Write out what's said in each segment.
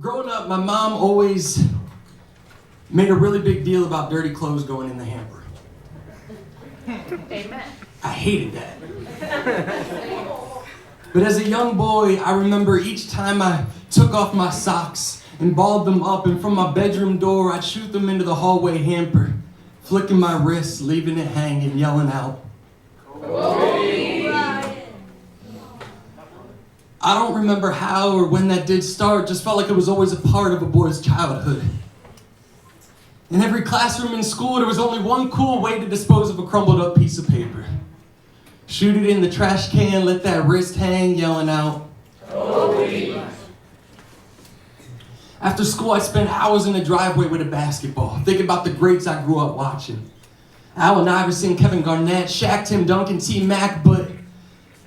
Growing up, my mom always made a really big deal about dirty clothes going in the hamper. Amen. I hated that. But as a young boy, I remember each time I took off my socks and balled them up, and from my bedroom door, I'd shoot them into the hallway hamper, flicking my wrists, leaving it hanging, yelling out, "Kobe Bryant." I don't remember how or when that did start, just felt like it was always a part of a boy's childhood. In every classroom in school, there was only one cool way to dispose of a crumbled up piece of paper. Shoot it in the trash can, let that wrist hang, yelling out, "Kobe." After school, I'd spend hours in the driveway with a basketball, thinking about the greats I grew up watching. Allen Iverson, Kevin Giannotti, Shaq, Tim Duncan, T-Mac, but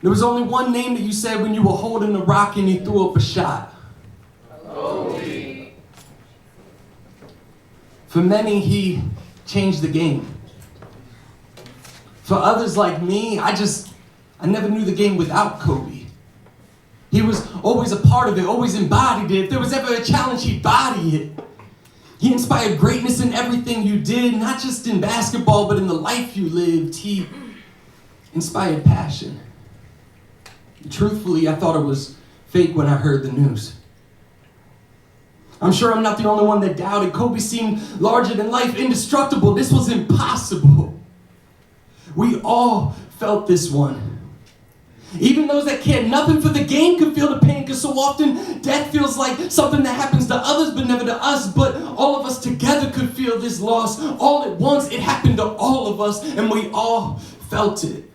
there was only one name that you said when you were holding the rock and you threw up a shot. Kobe. For many, he changed the game. For others like me, I never knew the game without Kobe. He was always a part of it, always embodied it. If there was ever a challenge, he'd body it. He inspired greatness in everything you did, not just in basketball, but in the life you lived. He inspired passion. Truthfully, I thought it was fake when I heard the news. I'm sure I'm not the only one that doubted. Kobe seemed larger than life, indestructible. This was impossible. We all felt this one. Even those that cared nothing for the game could feel the pain, because so often death feels like something that happens to others but never to us. But all of us together could feel this loss. All at once, it happened to all of us, and we all felt it.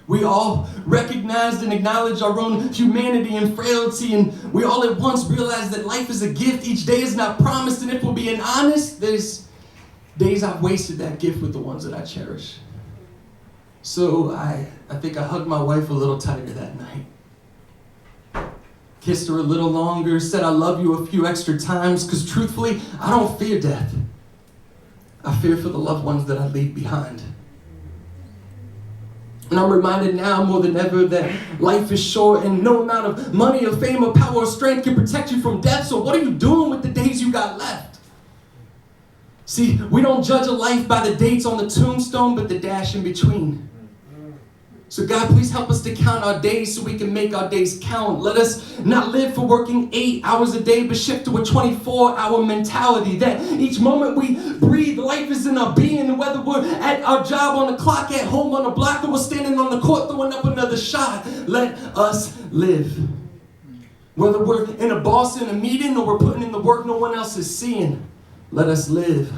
We all recognized and acknowledged our own humanity and frailty, and we all at once realized that life is a gift. Each day is not promised, and if we're being honest, there's days I've wasted that gift with the ones that I cherish. So I think I hugged my wife a little tighter that night. Kissed her a little longer, said I love you a few extra times, because truthfully, I don't fear death. I fear for the loved ones that I leave behind. And I'm reminded now more than ever that life is short, and no amount of money or fame or power or strength can protect you from death. So what are you doing with the days you got left? See, we don't judge a life by the dates on the tombstone, but the dash in between. So God, please help us to count our days so we can make our days count. Let us not live for working 8 hours a day, but shift to a 24-hour mentality. That each moment we breathe, life is in our being. Whether we're at our job, on the clock, at home, on the block, or we're standing on the court throwing up another shot, let us live. Whether we're in a boss in a meeting or we're putting in the work no one else is seeing, let us live.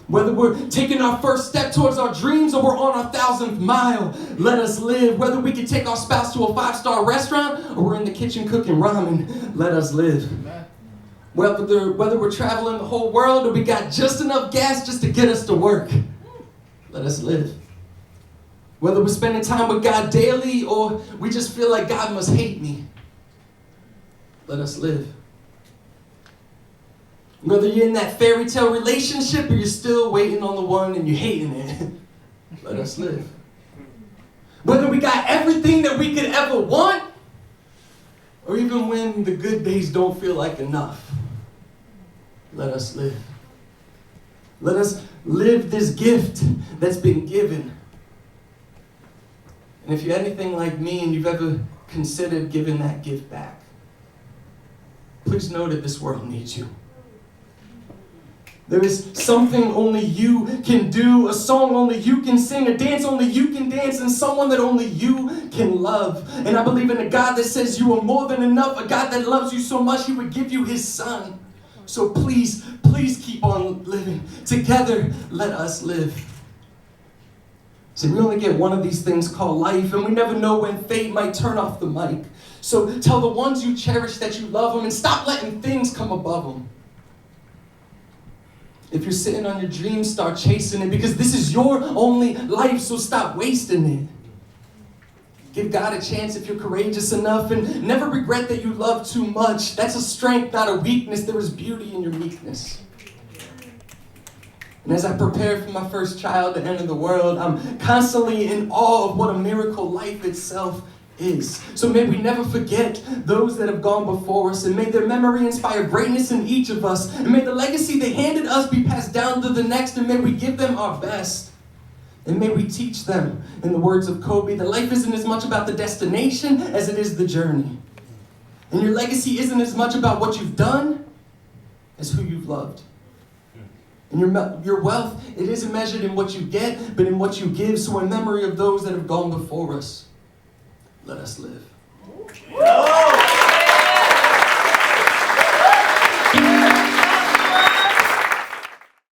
Whether we're taking our first step towards our dreams or we're on our 1,000th mile, let us live. Whether we can take our spouse to a 5-star restaurant or we're in the kitchen cooking ramen, let us live. Whether we're traveling the whole world or we got just enough gas just to get us to work, let us live. Whether we're spending time with God daily or we just feel like God must hate me, let us live. Whether you're in that fairy tale relationship or you're still waiting on the one and you're hating it, let us live. Whether we got everything that we could ever want, or even when the good days don't feel like enough, let us live. Let us live this gift that's been given. And if you're anything like me and you've ever considered giving that gift back, please know that this world needs you. There is something only you can do, a song only you can sing, a dance only you can dance, and someone that only you can love. And I believe in a God that says you are more than enough, a God that loves you so much he would give you his son. So please, please keep on living. Together, let us live. See, we only get one of these things called life, and we never know when fate might turn off the mic. So tell the ones you cherish that you love them, and stop letting things come above them. If you're sitting on your dreams, start chasing it, because this is your only life, so stop wasting it. Give God a chance if you're courageous enough, and never regret that you love too much. That's a strength, not a weakness. There is beauty in your meekness. And as I prepare for my first child to enter the world, I'm constantly in awe of what a miracle life itself is. So may we never forget those that have gone before us, and may their memory inspire greatness in each of us, and may the legacy they handed us be passed down to the next, and may we give them our best. And may we teach them, in the words of Kobe, that life isn't as much about the destination as it is the journey. And your legacy isn't as much about what you've done as who you've loved. And your wealth, it isn't measured in what you get, but in what you give. So in memory of those that have gone before us, let us live.